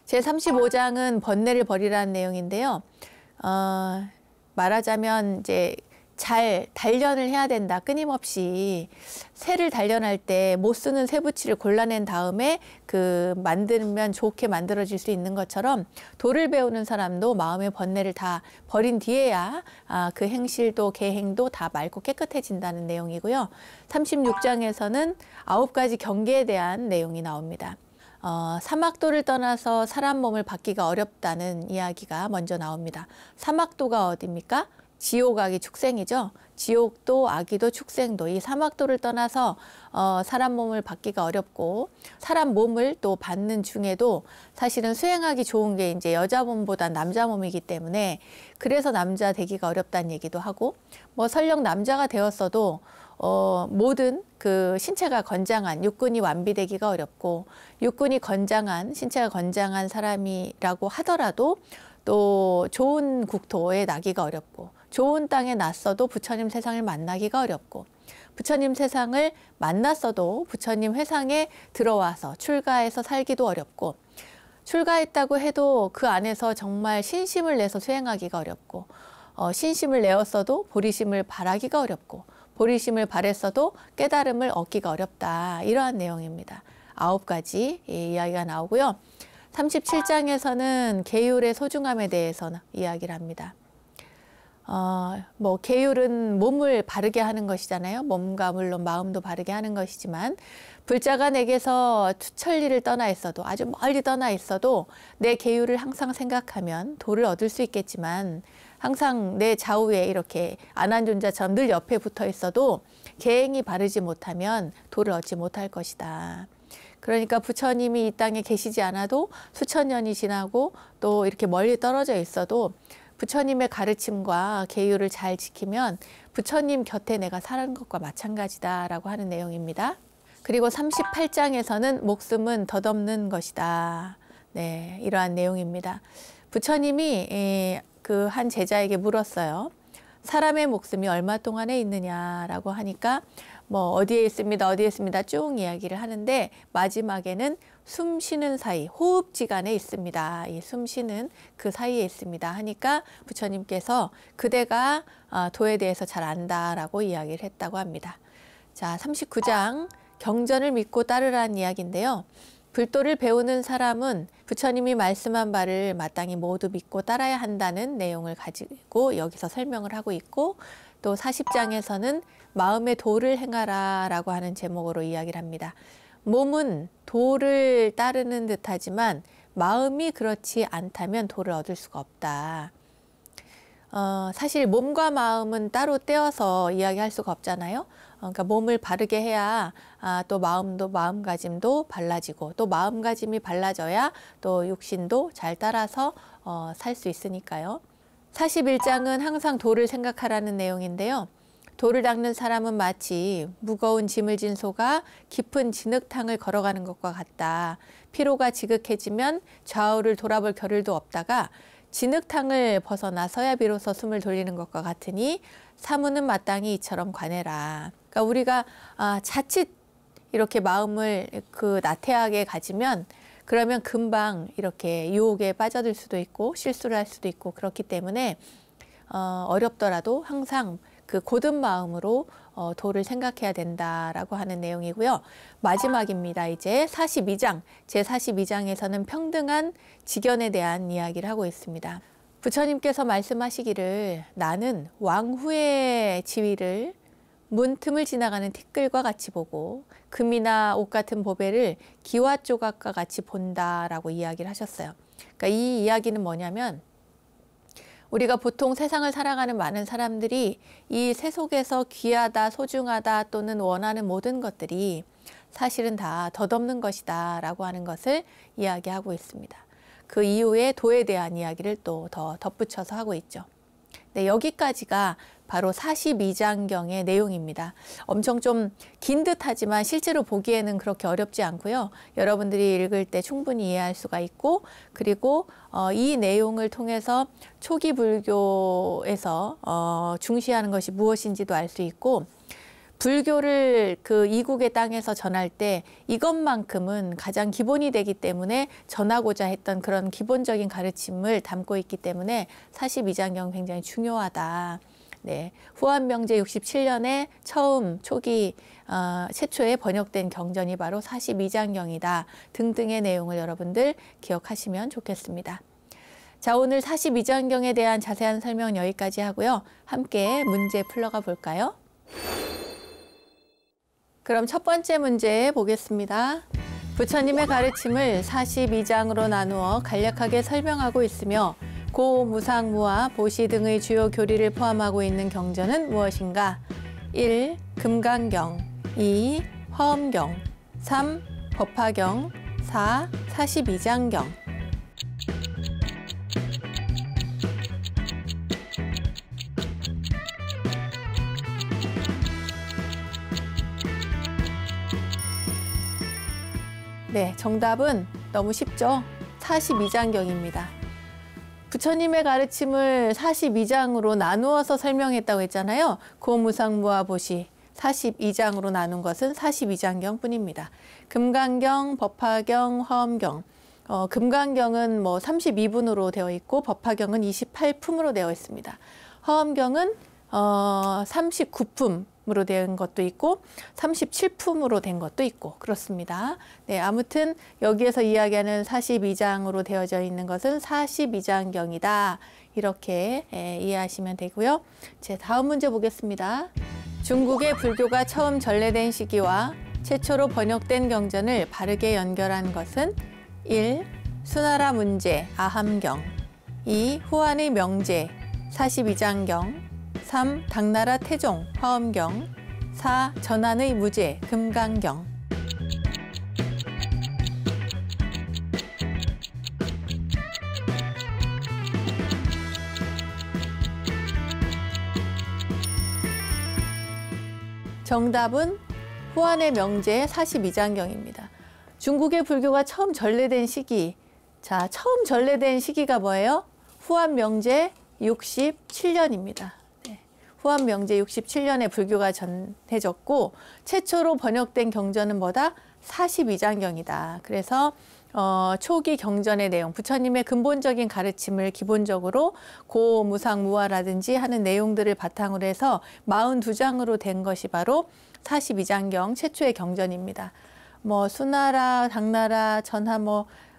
Speaker 1: 제35장은 번뇌를 버리라는 내용인데요. 말하자면 이제 잘 단련을 해야 된다. 끊임없이 새를 단련할 때 못 쓰는 쇠붙이를 골라낸 다음에 만들면 좋게 만들어질 수 있는 것처럼, 도를 배우는 사람도 마음의 번뇌를 다 버린 뒤에야 그 행실도 계행도 다 맑고 깨끗해진다는 내용이고요. 36장에서는 9가지 경계에 대한 내용이 나옵니다. 사막도를 떠나서 사람 몸을 받기가 어렵다는 이야기가 먼저 나옵니다. 사막도가 어디입니까? 지옥 악이 축생이죠. 지옥도 아기도 축생도 이 사막도를 떠나서 사람 몸을 받기가 어렵고 사람 몸을 또 받는 중에도 사실은 수행하기 좋은 게 이제 여자 몸보다 남자 몸이기 때문에 그래서 남자 되기가 어렵다는 얘기도 하고 뭐 설령 남자가 되었어도 모든 그 신체가 건장한 육군이 완비되기가 어렵고 육군이 건장한 신체가 건장한 사람이라고 하더라도 또 좋은 국토에 나기가 어렵고 좋은 땅에 났어도 부처님 세상을 만나기가 어렵고 부처님 세상을 만났어도 부처님 회상에 들어와서 출가해서 살기도 어렵고 출가했다고 해도 그 안에서 정말 신심을 내서 수행하기가 어렵고 신심을 내었어도 보리심을 발하기가 어렵고 보리심을 발했어도 깨달음을 얻기가 어렵다. 이러한 내용입니다. 9가지 이야기가 나오고요. 37장에서는 계율의 소중함에 대해서 이야기를 합니다. 뭐 계율은 몸을 바르게 하는 것이잖아요. 몸과 물론 마음도 바르게 하는 것이지만 불자가 내게서 투천리를 떠나 있어도 아주 멀리 떠나 있어도 내 계율을 항상 생각하면 도를 얻을 수 있겠지만 항상 내 좌우에 이렇게 안한존자처럼 늘 옆에 붙어 있어도 계행이 바르지 못하면 도를 얻지 못할 것이다. 그러니까 부처님이 이 땅에 계시지 않아도 수천 년이 지나고 또 이렇게 멀리 떨어져 있어도 부처님의 가르침과 계율을 잘 지키면 부처님 곁에 내가 사는 것과 마찬가지다라고 하는 내용입니다. 그리고 38장에서는 목숨은 덧없는 것이다. 네, 이러한 내용입니다. 부처님이 그 한 제자에게 물었어요. 사람의 목숨이 얼마 동안에 있느냐라고 하니까 뭐 어디에 있습니다, 어디에 있습니다 쭉 이야기를 하는데 마지막에는 숨 쉬는 사이, 호흡지간에 있습니다. 이 숨 쉬는 그 사이에 있습니다 하니까 부처님께서 그대가 도에 대해서 잘 안다라고 이야기를 했다고 합니다. 자, 39장 경전을 믿고 따르라는 이야기인데요. 불도를 배우는 사람은 부처님이 말씀한 바를 마땅히 모두 믿고 따라야 한다는 내용을 가지고 여기서 설명을 하고 있고 또 40장에서는 마음의 도를 행하라 라고 하는 제목으로 이야기를 합니다. 몸은 도를 따르는 듯하지만 마음이 그렇지 않다면 도를 얻을 수가 없다. 사실 몸과 마음은 따로 떼어서 이야기할 수가 없잖아요. 그러니까 몸을 바르게 해야 또 마음도 마음가짐도 발라지고 또 마음가짐이 발라져야 또 육신도 잘 따라서 살 수 있으니까요. 41장은 항상 도를 생각하라는 내용인데요. 도를 닦는 사람은 마치 무거운 짐을 진 소가 깊은 진흙탕을 걸어가는 것과 같다. 피로가 지극해지면 좌우를 돌아볼 겨를도 없다가 진흙탕을 벗어나서야 비로소 숨을 돌리는 것과 같으니 사무는 마땅히 이처럼 관해라. 그러니까 우리가 자칫 이렇게 마음을 나태하게 가지면 그러면 금방 이렇게 유혹에 빠져들 수도 있고 실수를 할 수도 있고 그렇기 때문에 어렵더라도 항상 그 곧은 마음으로 도를 생각해야 된다라고 하는 내용이고요. 마지막입니다. 이제 42장, 제42장에서는 평등한 직연에 대한 이야기를 하고 있습니다. 부처님께서 말씀하시기를 나는 왕후의 지위를 문틈을 지나가는 티끌과 같이 보고 금이나 옷 같은 보배를 기와 조각과 같이 본다라고 이야기를 하셨어요. 그러니까 이 이야기는 뭐냐면 우리가 보통 세상을 살아가는 많은 사람들이 이 세속에서 귀하다, 소중하다 또는 원하는 모든 것들이 사실은 다 덧없는 것이다 라고 하는 것을 이야기하고 있습니다. 그 이후에 도에 대한 이야기를 또 더 덧붙여서 하고 있죠. 네, 여기까지가 바로 42장경의 내용입니다. 엄청 좀 긴 듯하지만 실제로 보기에는 그렇게 어렵지 않고요. 여러분들이 읽을 때 충분히 이해할 수가 있고 그리고 이 내용을 통해서 초기 불교에서 중시하는 것이 무엇인지도 알 수 있고 불교를 그 이국의 땅에서 전할 때 이것만큼은 가장 기본이 되기 때문에 전하고자 했던 그런 기본적인 가르침을 담고 있기 때문에 42장경 굉장히 중요하다. 네, 후한명제 67년에 처음 초기 최초에 번역된 경전이 바로 42장경이다 등등의 내용을 여러분들 기억하시면 좋겠습니다. 자, 오늘 42장경에 대한 자세한 설명 여기까지 하고요. 함께 문제 풀러가 볼까요? 그럼 첫 번째 문제 보겠습니다. 부처님의 가르침을 42장으로 나누어 간략하게 설명하고 있으며 고, 무상, 무화, 보시 등의 주요 교리를 포함하고 있는 경전은 무엇인가? 1. 금강경 2. 화엄경 3. 법화경 4. 사십이장경. 네, 정답은 너무 쉽죠? 42장경입니다. 부처님의 가르침을 42장으로 나누어서 설명했다고 했잖아요. 고무상무화 보시 42장으로 나눈 것은 42장경 뿐입니다. 금강경, 법화경, 화엄경. 금강경은 뭐 32분으로 되어 있고 법화경은 28품으로 되어 있습니다. 화엄경은 39품으로 된 것도 있고 37품으로 된 것도 있고 그렇습니다. 네, 아무튼 여기에서 이야기하는 42장으로 되어져 있는 것은 42장경이다. 이렇게 이해하시면 되고요. 제 다음 문제 보겠습니다. 중국의 불교가 처음 전래된 시기와 최초로 번역된 경전을 바르게 연결한 것은 1. 수나라 문제 아함경 2. 후한의 명제 42장경 3. 당나라 태종 화엄경 4. 전한의 무제 금강경. 정답은 후한의 명제 42장경입니다. 중국의 불교가 처음 전래된 시기. 자, 처음 전래된 시기가 뭐예요? 후한 명제 67년입니다. 후한 명제 67년에 불교가 전해졌고 최초로 번역된 경전은 뭐다? 42장경이다. 그래서 초기 경전의 내용, 부처님의 근본적인 가르침을 기본적으로 고, 무상, 무화라든지 하는 내용들을 바탕으로 해서 42장으로 된 것이 바로 42장경 최초의 경전입니다. 뭐 수나라, 당나라, 전하,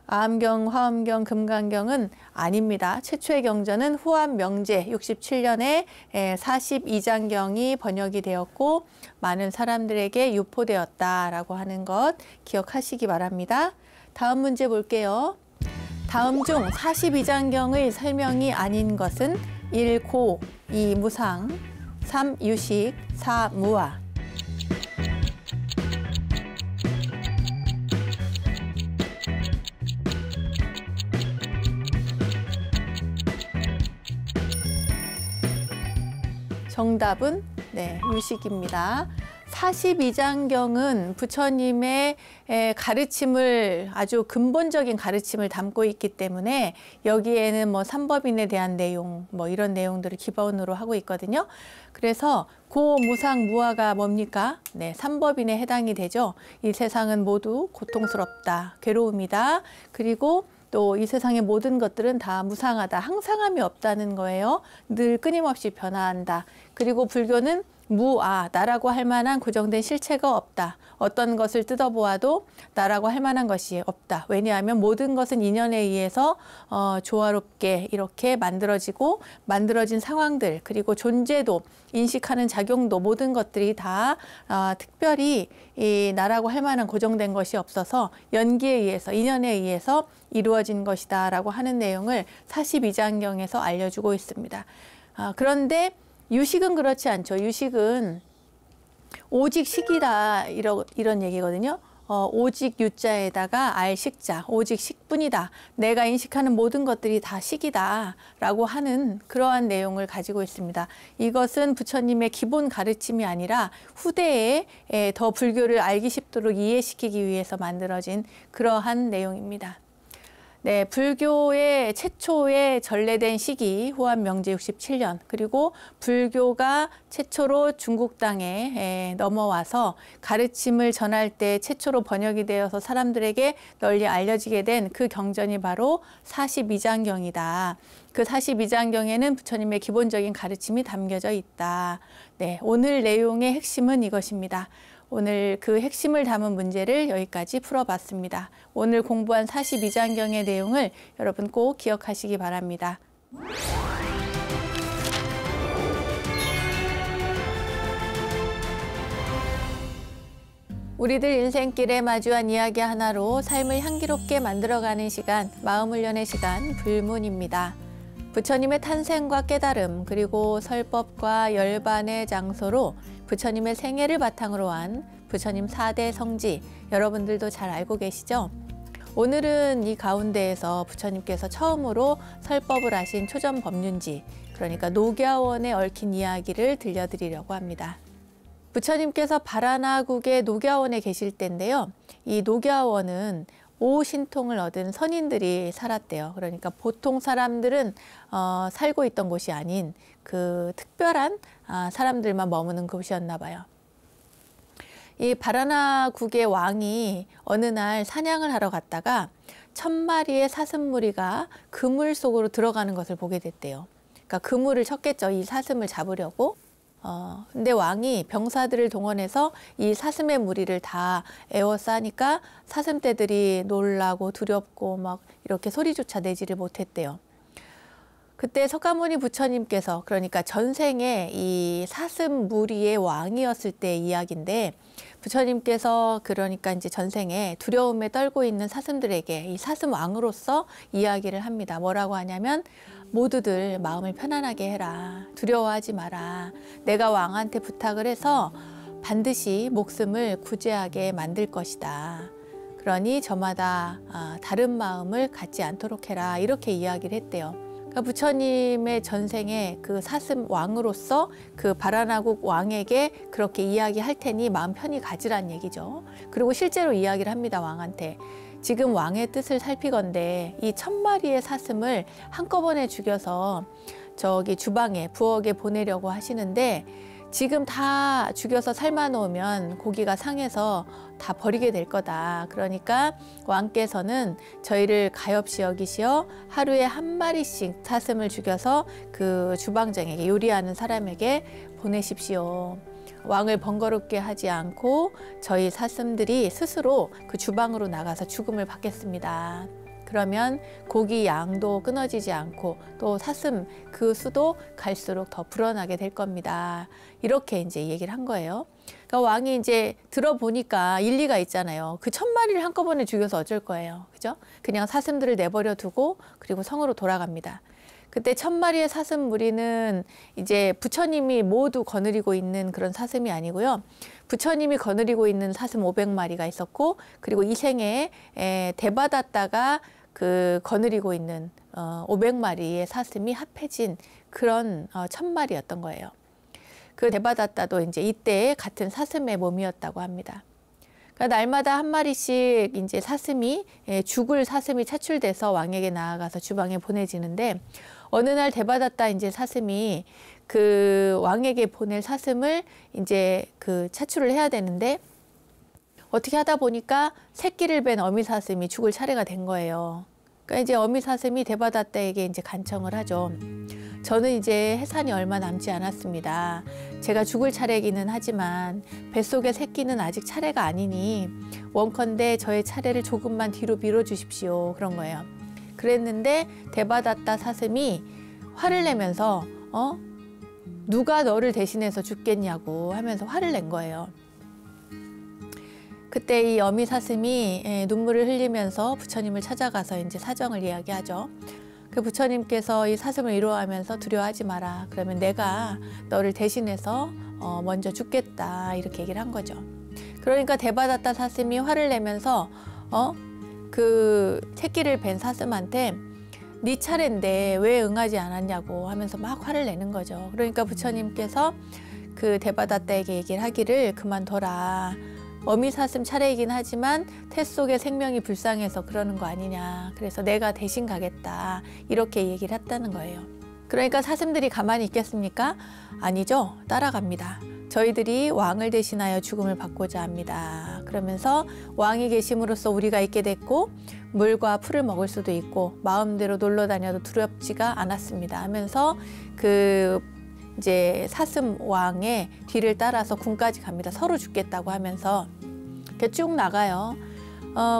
Speaker 1: 아함경, 화엄경, 금강경은 아닙니다. 최초의 경전은 후한 명제 67년에 42장경이 번역이 되었고 많은 사람들에게 유포되었다라고 하는 것 기억하시기 바랍니다. 다음 문제 볼게요. 다음 중 42장경의 설명이 아닌 것은 1. 고, 2. 무상, 3. 유식, 4. 무화. 정답은 유식입니다. 42장경은 부처님의 가르침을 아주 근본적인 가르침을 담고 있기 때문에 여기에는 삼법인에 대한 내용 이런 내용들을 기본으로 하고 있거든요. 그래서 고, 무상, 무화가 뭡니까? 네, 삼법인에 해당이 되죠. 이 세상은 모두 고통스럽다, 괴로움이다. 그리고 또 이 세상의 모든 것들은 다 무상하다, 항상함이 없다는 거예요. 늘 끊임없이 변화한다. 그리고 불교는 무아, 나라고 할 만한 고정된 실체가 없다. 어떤 것을 뜯어보아도 나라고 할 만한 것이 없다. 왜냐하면 모든 것은 인연에 의해서 조화롭게 이렇게 만들어지고 만들어진 상황들, 그리고 존재도, 인식하는 작용도, 모든 것들이 다 특별히 이 나라고 할 만한 고정된 것이 없어서 연기에 의해서, 인연에 의해서 이루어진 것이다 라고 하는 내용을 42장경에서 알려주고 있습니다. 그런데 유식은 그렇지 않죠. 유식은 오직 식이다 이런 얘기거든요. 오직 유자에다가 알식자, 오직 식뿐이다. 내가 인식하는 모든 것들이 다 식이다 라고 하는 그러한 내용을 가지고 있습니다. 이것은 부처님의 기본 가르침이 아니라 후대에 더 불교를 알기 쉽도록 이해시키기 위해서 만들어진 그러한 내용입니다. 네, 불교의 최초에 전래된 시기 후한 명제 67년, 그리고 불교가 최초로 중국 땅에 넘어와서 가르침을 전할 때 최초로 번역이 되어서 사람들에게 널리 알려지게 된 그 경전이 바로 42장경이다. 그 42장경에는 부처님의 기본적인 가르침이 담겨져 있다. 네, 오늘 내용의 핵심은 이것입니다. 오늘 그 핵심을 담은 문제를 여기까지 풀어봤습니다. 오늘 공부한 42장경의 내용을 여러분 꼭 기억하시기 바랍니다. 우리들 인생길에 마주한 이야기 하나로 삶을 향기롭게 만들어가는 시간, 마음훈련의 시간, 불문입니다. 부처님의 탄생과 깨달음 그리고 설법과 열반의 장소로 부처님의 생애를 바탕으로 한 부처님 4대 성지 여러분들도 잘 알고 계시죠? 오늘은 이 가운데에서 부처님께서 처음으로 설법을 하신 초전법륜지 그러니까 녹야원에 얽힌 이야기를 들려드리려고 합니다. 부처님께서 바라나국의 녹야원에 계실 때인데요. 이 녹야원은 5신통을 얻은 선인들이 살았대요. 그러니까 보통 사람들은 살고 있던 곳이 아닌 그 특별한 사람들만 머무는 곳이었나 봐요. 이 바라나국의 왕이 어느 날 사냥을 하러 갔다가 1000마리의 사슴무리가 그물 속으로 들어가는 것을 보게 됐대요. 그러니까 그물을 쳤겠죠. 이 사슴을 잡으려고. 근데 왕이 병사들을 동원해서 이 사슴의 무리를 다 에워싸니까 사슴떼들이 놀라고 두렵고 막 이렇게 소리조차 내지를 못했대요. 그때 석가모니 부처님께서 그러니까 전생에 이 사슴 무리의 왕이었을 때 이야기인데 부처님께서 그러니까 이제 전생에 두려움에 떨고 있는 사슴들에게 이 사슴 왕으로서 이야기를 합니다. 뭐라고 하냐면 모두들 마음을 편안하게 해라. 두려워하지 마라. 내가 왕한테 부탁을 해서 반드시 목숨을 구제하게 만들 것이다. 그러니 저마다 다른 마음을 갖지 않도록 해라. 이렇게 이야기를 했대요. 그러니까 부처님의 전생에 그 사슴 왕으로서 그 바라나국 왕에게 그렇게 이야기할 테니 마음 편히 가지란 얘기죠. 그리고 실제로 이야기를 합니다. 왕한테. 지금 왕의 뜻을 살피건대 이 1000마리의 사슴을 한꺼번에 죽여서 저기 주방에 부엌에 보내려고 하시는데 지금 다 죽여서 삶아 놓으면 고기가 상해서 다 버리게 될 거다. 그러니까 왕께서는 저희를 가엾이 여기시어 하루에 1마리씩 사슴을 죽여서 그 주방장에게 요리하는 사람에게 보내십시오. 왕을 번거롭게 하지 않고 저희 사슴들이 스스로 그 주방으로 나가서 죽음을 받겠습니다. 그러면 고기 양도 끊어지지 않고 또 사슴 그 수도 갈수록 더 불어나게 될 겁니다. 이렇게 이제 얘기를 한 거예요. 그러니까 왕이 이제 들어보니까 일리가 있잖아요. 그 1000마리를 한꺼번에 죽여서 어쩔 거예요. 그죠? 그냥 사슴들을 내버려 두고 그리고 성으로 돌아갑니다. 그때 1000마리의 사슴 무리는 이제 부처님이 모두 거느리고 있는 그런 사슴이 아니고요. 부처님이 거느리고 있는 사슴 500마리가 있었고 그리고 이 생에 대바다다가 그 거느리고 있는 500마리의 사슴이 합해진 그런 1000마리였던 거예요. 그 대바다다도 이제 이때 같은 사슴의 몸이었다고 합니다. 그러니까 날마다 1마리씩 이제 사슴이 죽을 사슴이 차출돼서 왕에게 나아가서 주방에 보내지는데 어느 날 대바다다 이제 사슴이 그 왕에게 보낼 사슴을 이제 그 차출을 해야 되는데 어떻게 하다 보니까 새끼를 뵌 어미사슴이 죽을 차례가 된 거예요. 그러니까 이제 어미사슴이 대바다다에게 이제 간청을 하죠. 저는 이제 해산이 얼마 남지 않았습니다. 제가 죽을 차례이기는 하지만 뱃속의 새끼는 아직 차례가 아니니 원컨대 저의 차례를 조금만 뒤로 밀어주십시오. 그런 거예요. 그랬는데 대바다다 사슴이 화를 내면서 누가 너를 대신해서 죽겠냐고 하면서 화를 낸 거예요. 그때 이 어미사슴이 눈물을 흘리면서 부처님을 찾아가서 이제 사정을 이야기하죠. 그 부처님께서 이 사슴을 위로하면서 두려워하지 마라. 그러면 내가 너를 대신해서 먼저 죽겠다. 이렇게 얘기를 한 거죠. 그러니까 대바다다 사슴이 화를 내면서 그 새끼를 뵌 사슴한테 네 차례인데 왜 응하지 않았냐고 하면서 막 화를 내는 거죠. 그러니까 부처님께서 그 대바다다에게 얘기를 하기를 그만둬라. 어미사슴 차례이긴 하지만 태 속에 생명이 불쌍해서 그러는 거 아니냐. 그래서 내가 대신 가겠다. 이렇게 얘기를 했다는 거예요. 그러니까 사슴들이 가만히 있겠습니까? 아니죠. 따라갑니다. 저희들이 왕을 대신하여 죽음을 받고자 합니다. 그러면서 왕이 계심으로써 우리가 있게 됐고 물과 풀을 먹을 수도 있고 마음대로 놀러 다녀도 두렵지가 않았습니다. 하면서 그 이제 사슴 왕의 뒤를 따라서 궁까지 갑니다. 서로 죽겠다고 하면서 이렇게 쭉 나가요.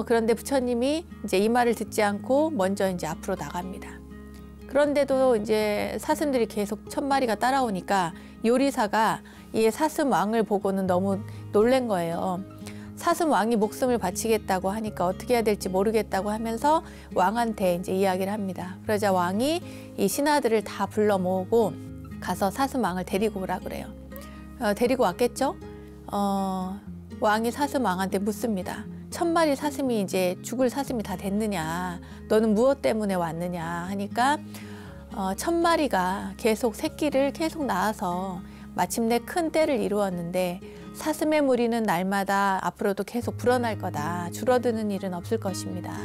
Speaker 1: 그런데 부처님이 이제 이 말을 듣지 않고 먼저 이제 앞으로 나갑니다. 그런데도 이제 사슴들이 계속 1000마리가 따라오니까 요리사가 이 사슴 왕을 보고는 너무 놀란 거예요. 사슴 왕이 목숨을 바치겠다고 하니까 어떻게 해야 될지 모르겠다고 하면서 왕한테 이제 이야기를 합니다. 그러자 왕이 이 신하들을 다 불러 모으고 가서 사슴 왕을 데리고 오라 그래요. 데리고 왔겠죠? 왕이 사슴 왕한테 묻습니다. 1000마리 사슴이 이제 죽을 사슴이 다 됐느냐? 너는 무엇 때문에 왔느냐? 하니까 1000마리가 계속 새끼를 계속 낳아서 마침내 큰 떼를 이루었는데 사슴의 무리는 날마다 앞으로도 계속 불어날 거다. 줄어드는 일은 없을 것입니다.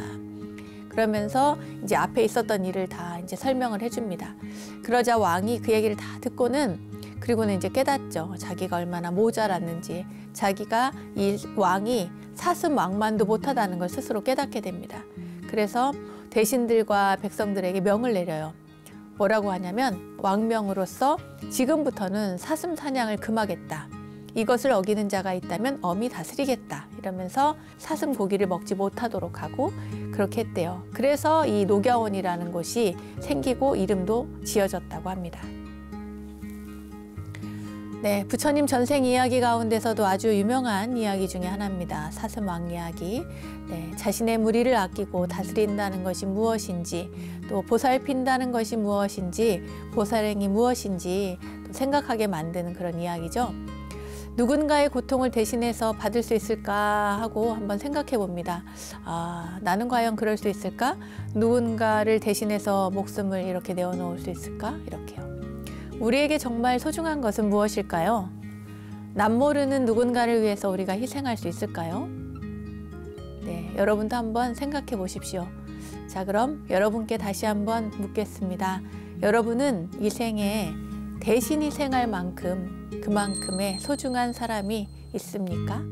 Speaker 1: 그러면서 이제 앞에 있었던 일을 다 이제 설명을 해줍니다. 그러자 왕이 그 얘기를 다 듣고는 그리고는 이제 깨닫죠. 자기가 얼마나 모자랐는지, 자기가 이 왕이 사슴 왕만도 못하다는 걸 스스로 깨닫게 됩니다. 그래서 대신들과 백성들에게 명을 내려요. 뭐라고 하냐면 왕명으로서 지금부터는 사슴 사냥을 금하겠다. 이것을 어기는 자가 있다면 엄히 다스리겠다. 이러면서 사슴 고기를 먹지 못하도록 하고 그렇게 했대요. 그래서 이 녹야원이라는 곳이 생기고 이름도 지어졌다고 합니다. 네, 부처님 전생 이야기 가운데서도 아주 유명한 이야기 중에 하나입니다. 사슴왕 이야기. 네, 자신의 무리를 아끼고 다스린다는 것이 무엇인지, 또 보살핀다는 것이 무엇인지, 보살행이 무엇인지 또 생각하게 만드는 그런 이야기죠. 누군가의 고통을 대신해서 받을 수 있을까 하고 한번 생각해 봅니다. 나는 과연 그럴 수 있을까? 누군가를 대신해서 목숨을 이렇게 내어놓을 수 있을까? 이렇게요. 우리에게 정말 소중한 것은 무엇일까요? 남 모르는 누군가를 위해서 우리가 희생할 수 있을까요? 네, 여러분도 한번 생각해 보십시오. 자, 그럼 여러분께 다시 한번 묻겠습니다. 여러분은 이 생에 대신 희생할 만큼 그만큼의 소중한 사람이 있습니까?